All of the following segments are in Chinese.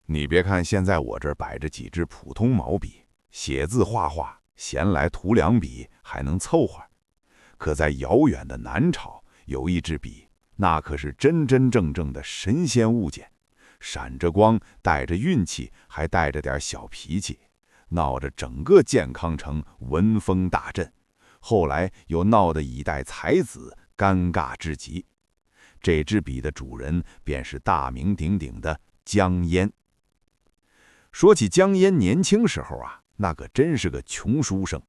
你别看现在我这儿摆着几支普通毛笔，写字画画，闲来涂两笔还能凑合。可在遥远的南朝，有一支笔，那可是真真正正的神仙物件，闪着光，带着运气，还带着点小脾气，闹着整个健康城闻风大振。后来又闹得一代才子尴尬至极。这支笔的主人便是大名鼎鼎的江淹。说起江淹年轻时候啊，那可真是个穷书生，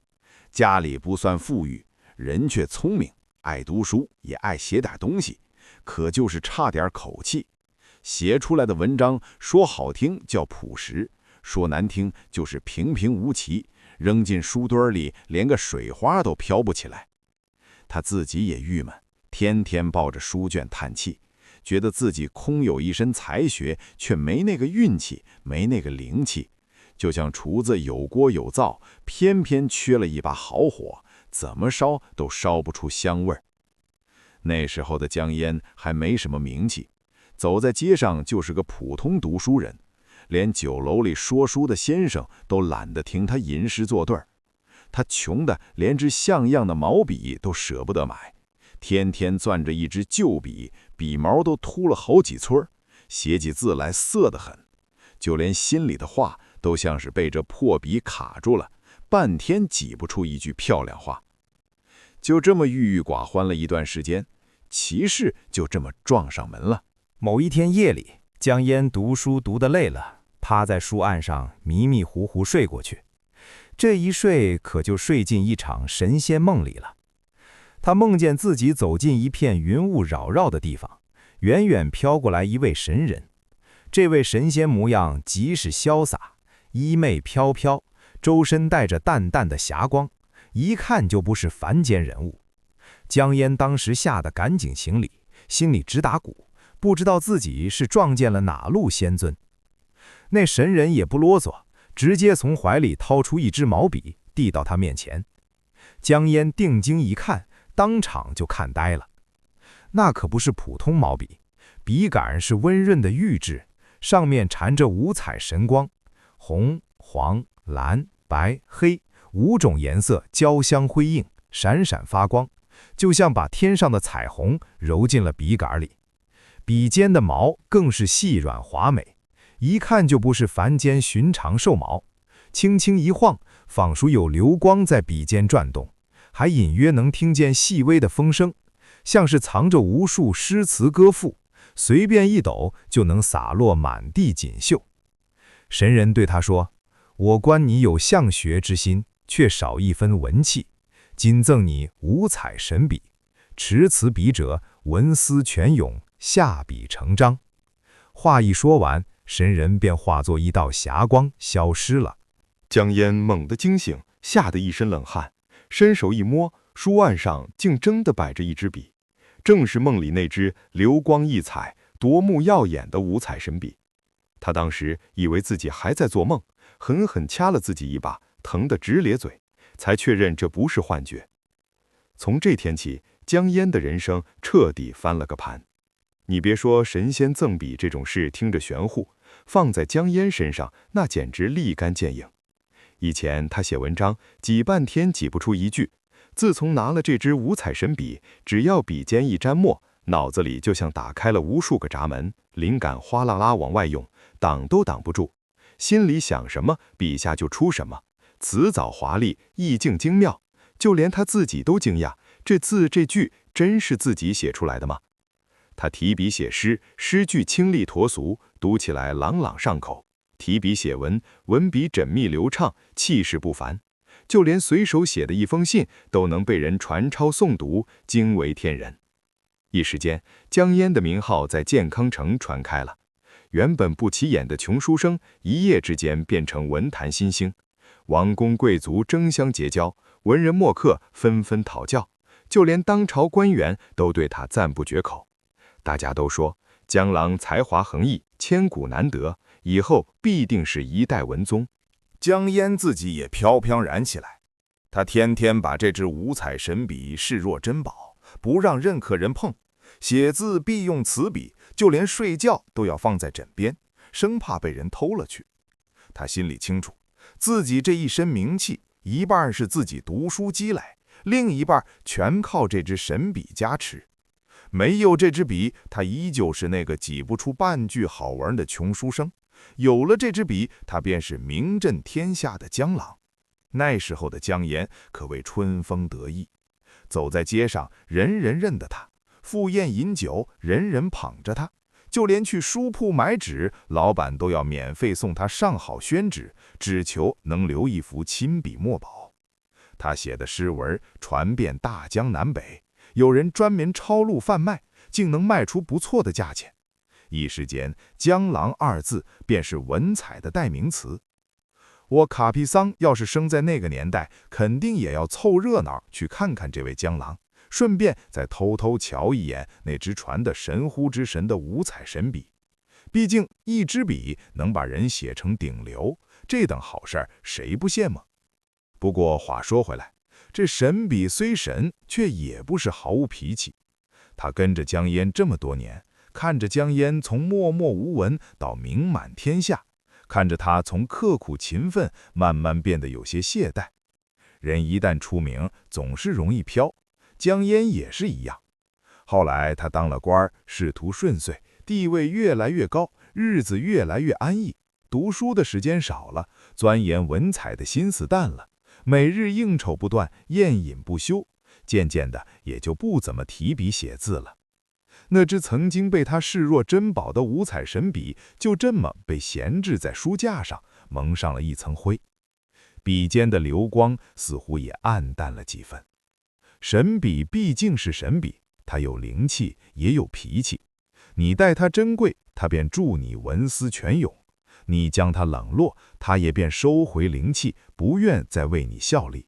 家里不算富裕，人却聪明，爱读书，也爱写点东西，可就是差点口气。写出来的文章说好听叫朴实，说难听就是平平无奇，扔进书堆里连个水花都飘不起来。他自己也郁闷，天天抱着书卷叹气，觉得自己空有一身才学，却没那个运气，没那个灵气，就像厨子有锅有灶，偏偏缺了一把好火，怎么烧都烧不出香味儿。那时候的江淹还没什么名气，走在街上就是个普通读书人，连酒楼里说书的先生都懒得听他吟诗作对儿。他穷的连只像样的毛笔都舍不得买，天天攥着一支旧笔，笔毛都秃了好几寸，写起字来涩得很，就连心里的话都像是被这破笔卡住了，半天挤不出一句漂亮话。就这么郁郁寡欢了一段时间，奇事就这么撞上门了。某一天夜里，江淹读书读得累了，趴在书案上迷迷糊糊睡过去。这一睡可就睡进一场神仙梦里了。他梦见自己走进一片云雾扰绕的地方，远远飘过来一位神人。这位神仙模样极是潇洒，衣袂飘飘，周身带着淡淡的霞光，一看就不是凡间人物。江淹当时吓得赶紧行礼，心里直打鼓，不知道自己是撞见了哪路仙尊。那神人也不啰嗦，直接从怀里掏出一支毛笔，递到他面前。江淹定睛一看，当场就看呆了。那可不是普通毛笔，笔杆是温润的玉质，上面缠着五彩神光，红、黄、蓝、白、黑5种颜色交相辉映，闪闪发光，就像把天上的彩虹揉进了笔杆里。笔尖的毛更是细软滑美，一看就不是凡间寻常兽毛，轻轻一晃，仿佛有流光在笔尖转动，还隐约能听见细微的风声，像是藏着无数诗词歌赋，随便一抖就能洒落满地锦绣。神人对他说：“我观你有向学之心，却少一分文气，今赠你五彩神笔，持此笔者，文思泉涌，下笔成章。”话一说完，神人便化作一道霞光消失了。江淹猛地惊醒，吓得一身冷汗，伸手一摸，书案上竟真的摆着一支笔，正是梦里那支流光溢彩、夺目耀眼的五彩神笔。他当时以为自己还在做梦，狠狠掐了自己一把，疼得直咧嘴，才确认这不是幻觉。从这天起，江淹的人生彻底翻了个盘。你别说神仙赠笔这种事听着玄乎，放在江淹身上，那简直立竿见影。以前他写文章挤半天挤不出一句，自从拿了这支五彩神笔，只要笔尖一沾墨，脑子里就像打开了无数个闸门，灵感哗啦啦往外涌，挡都挡不住。心里想什么，笔下就出什么，词藻华丽，意境精妙，就连他自己都惊讶，这字这句真是自己写出来的吗？他提笔写诗，诗句清丽脱俗，读起来朗朗上口；提笔写文，文笔缜密流畅，气势不凡。就连随手写的一封信都能被人传抄诵读，惊为天人。一时间，江淹的名号在健康城传开了。原本不起眼的穷书生，一夜之间变成文坛新星，王公贵族争相结交，文人墨客纷纷讨教，就连当朝官员都对他赞不绝口。大家都说江郎才华横溢，千古难得，以后必定是一代文宗。江淹自己也飘飘然起来，他天天把这支五彩神笔视若珍宝，不让任何人碰，写字必用此笔，就连睡觉都要放在枕边，生怕被人偷了去。他心里清楚，自己这一身名气，一半是自己读书积来，另一半全靠这支神笔加持。没有这支笔，他依旧是那个挤不出半句好文的穷书生；有了这支笔，他便是名震天下的江郎。那时候的江淹可谓春风得意，走在街上，人人认得他；赴宴饮酒，人人捧着他；就连去书铺买纸，老板都要免费送他上好宣纸，只求能留一幅亲笔墨宝。他写的诗文传遍大江南北，有人专门抄录贩卖，竟能卖出不错的价钱。一时间，江郎二字便是文采的代名词。我卡皮桑要是生在那个年代，肯定也要凑热闹去看看这位江郎，顺便再偷偷瞧一眼那只传得神乎之神的五彩神笔。毕竟一支笔能把人写成顶流，这等好事谁不羡慕？不过话说回来，这神笔虽神，却也不是毫无脾气。他跟着江淹这么多年，看着江淹从默默无闻到名满天下，看着他从刻苦勤奋慢慢变得有些懈怠。人一旦出名，总是容易飘，江淹也是一样。后来他当了官，仕途顺遂，地位越来越高，日子越来越安逸，读书的时间少了，钻研文采的心思淡了，每日应酬不断，宴饮不休，渐渐的也就不怎么提笔写字了。那支曾经被他视若珍宝的五彩神笔，就这么被闲置在书架上，蒙上了一层灰。笔尖的流光似乎也暗淡了几分。神笔毕竟是神笔，它有灵气，也有脾气。你待它珍贵，它便助你文思泉涌；你将它冷落，它也便收回灵气，不愿再为你效力。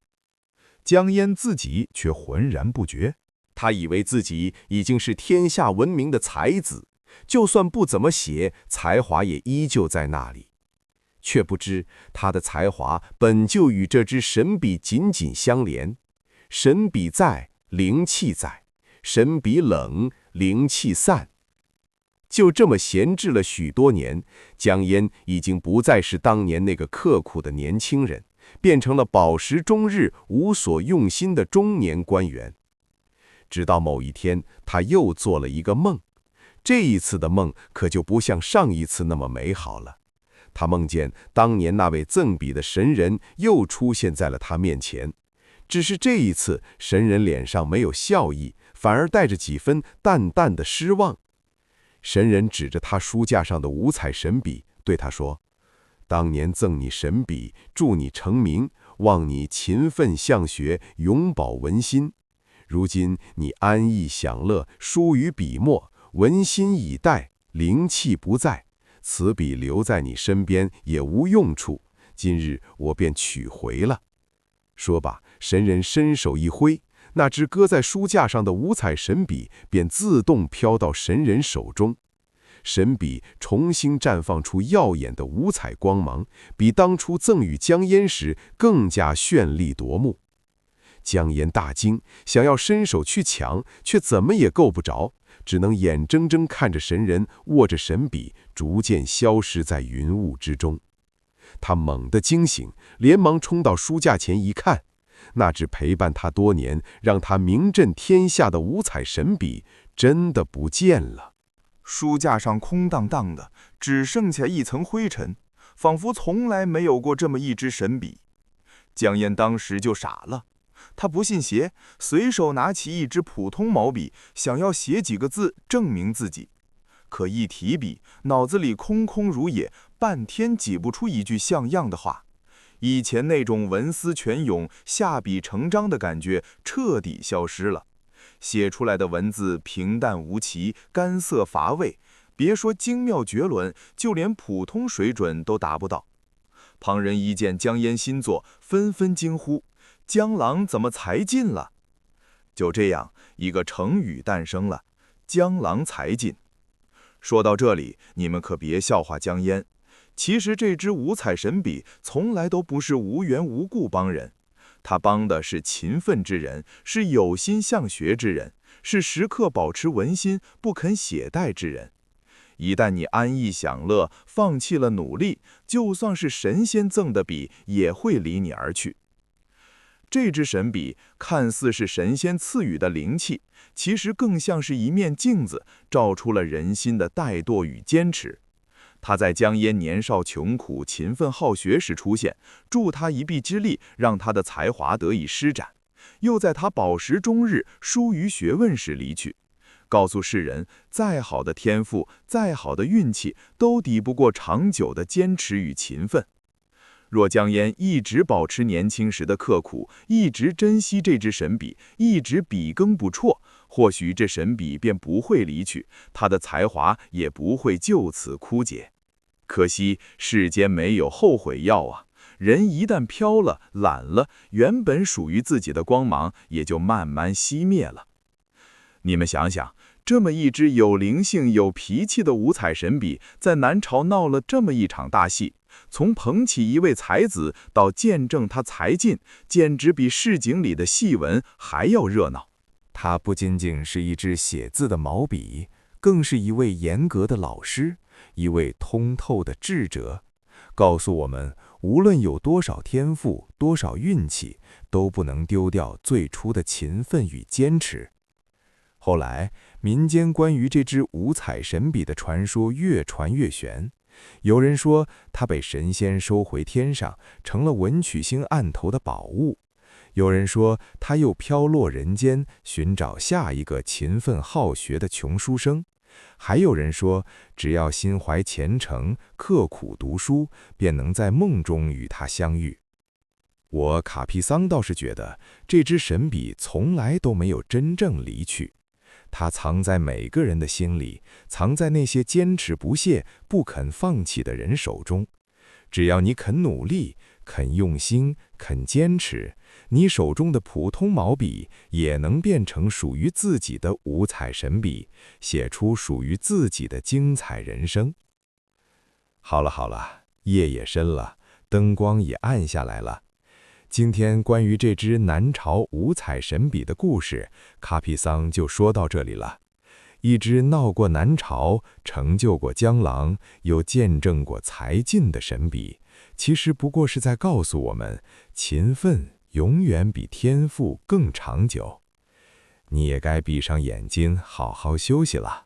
江淹自己却浑然不觉。他以为自己已经是天下闻名的才子，就算不怎么写，才华也依旧在那里。却不知他的才华本就与这支神笔紧紧相连。神笔在，灵气在；神笔冷，灵气散。就这么闲置了许多年，江淹已经不再是当年那个刻苦的年轻人，变成了饱食终日、无所用心的中年官员。直到某一天，他又做了一个梦。这一次的梦可就不像上一次那么美好了。他梦见当年那位赠笔的神人又出现在了他面前，只是这一次神人脸上没有笑意，反而带着几分淡淡的失望。神人指着他书架上的五彩神笔，对他说：“当年赠你神笔，助你成名，望你勤奋向学，永葆文心。如今你安逸享乐，疏于笔墨，文心已殆，灵气不在，此笔留在你身边也无用处，今日我便取回了。”说罢，神人伸手一挥，那只搁在书架上的五彩神笔便自动飘到神人手中。神笔重新绽放出耀眼的五彩光芒，比当初赠予江淹时更加绚丽夺目。江淹大惊，想要伸手去抢，却怎么也够不着，只能眼睁睁看着神人握着神笔逐渐消失在云雾之中。他猛地惊醒，连忙冲到书架前一看，那只陪伴他多年、让他名震天下的五彩神笔真的不见了。书架上空荡荡的，只剩下一层灰尘，仿佛从来没有过这么一支神笔。江淹当时就傻了，他不信邪，随手拿起一支普通毛笔，想要写几个字证明自己。可一提笔，脑子里空空如也，半天挤不出一句像样的话。以前那种文思泉涌、下笔成章的感觉彻底消失了，写出来的文字平淡无奇，干涩乏味，别说精妙绝伦，就连普通水准都达不到。旁人一见江淹新作，纷纷惊呼：“江郎怎么才尽了？”就这样，一个成语诞生了：江郎才尽。说到这里，你们可别笑话江淹。其实这支五彩神笔从来都不是无缘无故帮人，他帮的是勤奋之人，是有心向学之人，是时刻保持文心不肯懈怠之人。一旦你安逸享乐，放弃了努力，就算是神仙赠的笔，也会离你而去。这支神笔看似是神仙赐予的灵气，其实更像是一面镜子，照出了人心的怠惰与坚持。他在江淹年少穷苦、勤奋好学时出现，助他一臂之力，让他的才华得以施展；又在他饱食终日、疏于学问时离去，告诉世人，再好的天赋、再好的运气，都抵不过长久的坚持与勤奋。若江淹一直保持年轻时的刻苦，一直珍惜这支神笔，一直笔耕不辍，或许这神笔便不会离去，他的才华也不会就此枯竭。可惜世间没有后悔药啊！人一旦飘了、懒了，原本属于自己的光芒也就慢慢熄灭了。你们想想，这么一支有灵性、有脾气的五彩神笔，在南朝闹了这么一场大戏，从捧起一位才子到见证他才尽，简直比市井里的戏文还要热闹。它不仅仅是一支写字的毛笔，更是一位严格的老师，一位通透的智者，告诉我们，无论有多少天赋、多少运气，都不能丢掉最初的勤奋与坚持。后来，民间关于这支五彩神笔的传说越传越玄。有人说，它被神仙收回天上，成了文曲星案头的宝物；有人说，它又飘落人间，寻找下一个勤奋好学的穷书生；还有人说，只要心怀虔诚，刻苦读书，便能在梦中与它相遇。我卡皮桑倒是觉得，这支神笔从来都没有真正离去。它藏在每个人的心里，藏在那些坚持不懈、不肯放弃的人手中。只要你肯努力、肯用心、肯坚持，你手中的普通毛笔也能变成属于自己的五彩神笔，写出属于自己的精彩人生。好了，夜也深了，灯光也暗下来了。今天关于这支南朝五彩神笔的故事，卡皮桑就说到这里了。一支闹过南朝、成就过江郎、又见证过才尽的神笔，其实不过是在告诉我们，勤奋永远比天赋更长久。你也该闭上眼睛，好好休息了。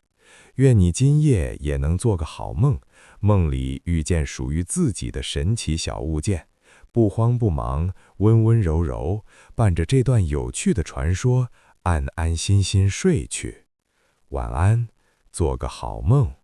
愿你今夜也能做个好梦，梦里遇见属于自己的神奇小物件。不慌不忙，温温柔柔，伴着这段有趣的传说，安安心心睡去。晚安，做个好梦。